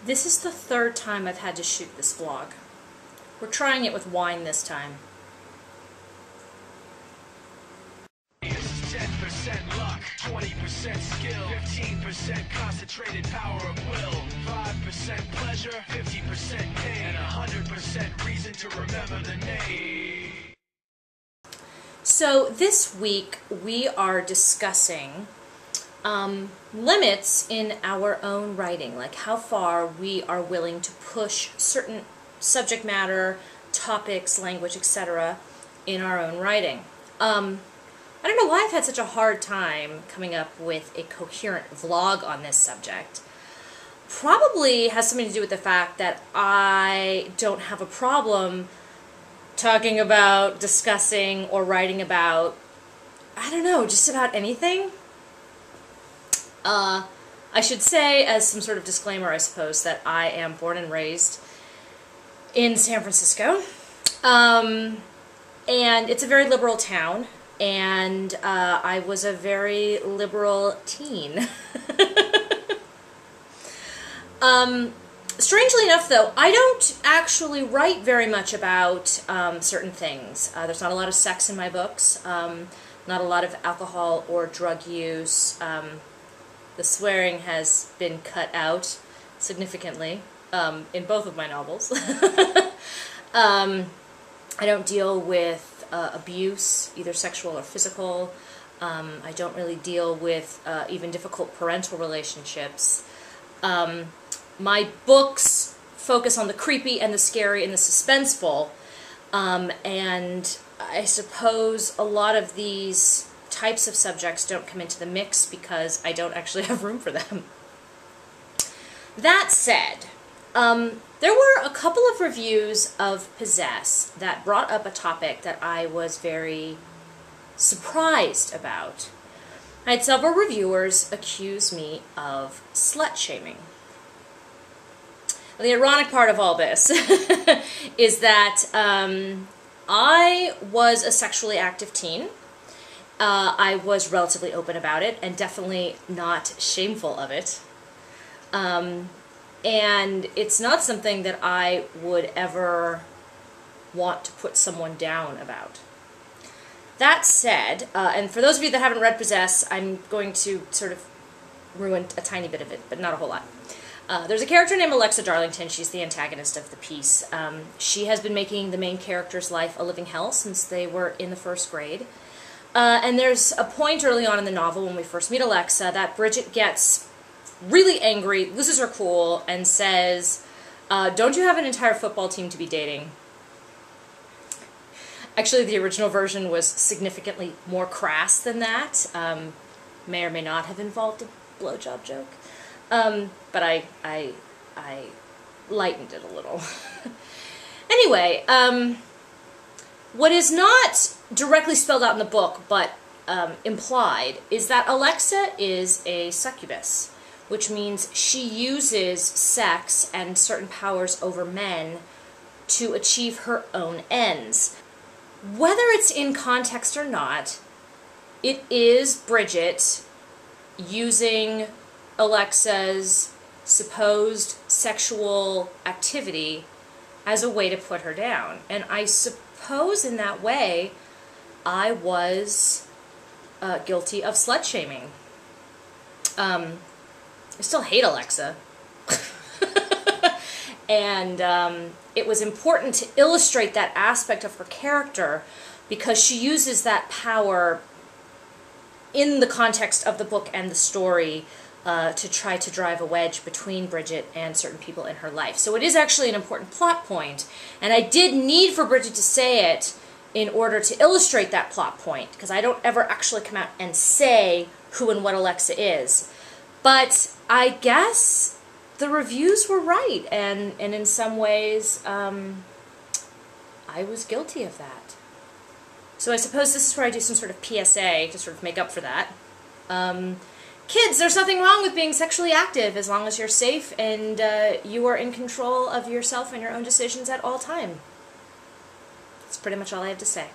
This is the third time I've had to shoot this vlog. We're trying it with wine this time. This is 10% luck, 20% skill, 15% concentrated power of will, 5% pleasure, 50% pain, and 100% reason to remember the name. So this week we are discussing limits in our own writing, like how far we are willing to push certain subject matter, topics, language, etc. in our own writing. I don't know why I've had such a hard time coming up with a coherent vlog on this subject. Probably has something to do with the fact that I don't have a problem talking about, discussing, or writing about, I don't know, just about anything. I should say, as some sort of disclaimer, I suppose, that I am born and raised in San Francisco. And it's a very liberal town, and I was a very liberal teen. Strangely enough, though, I don't actually write very much about certain things. There's not a lot of sex in my books, not a lot of alcohol or drug use. The swearing has been cut out significantly in both of my novels. I don't deal with abuse, either sexual or physical. I don't really deal with even difficult parental relationships. My books focus on the creepy and the scary and the suspenseful, and I suppose a lot of these types of subjects don't come into the mix because I don't actually have room for them. That said, there were a couple of reviews of Possess that brought up a topic that I was very surprised about. I had several reviewers accuse me of slut-shaming. The ironic part of all this is that I was a sexually active teen. I was relatively open about it and definitely not shameful of it. And it's not something that I would ever want to put someone down about. That said, and for those of you that haven't read Possess, I'm going to sort of ruin a tiny bit of it, but not a whole lot. There's a character named Alexa Darlington. She's the antagonist of the piece. She has been making the main character's life a living hell since they were in the first grade. And there's a point early on in the novel when we first meet Alexa that Bridget gets really angry, loses her cool, and says, don't you have an entire football team to be dating? Actually, the original version was significantly more crass than that. May or may not have involved a blowjob joke. But I lightened it a little. Anyway, what is not directly spelled out in the book, but implied, is that Alexa is a succubus, which means she uses sex and certain powers over men to achieve her own ends. Whether it's in context or not, it is Bridget using Alexa's supposed sexual activity as a way to put her down. And I suppose in that way I was guilty of slut-shaming. I still hate Alexa. And it was important to illustrate that aspect of her character because she uses that power in the context of the book and the story to try to drive a wedge between Bridget and certain people in her life. So it is actually an important plot point, and I did need for Bridget to say it in order to illustrate that plot point, because I don't ever actually come out and say who and what Alexa is. But I guess the reviews were right, and in some ways I was guilty of that. So I suppose this is where I do some sort of PSA to sort of make up for that. Kids, there's nothing wrong with being sexually active as long as you're safe and you are in control of yourself and your own decisions at all time. That's pretty much all I have to say.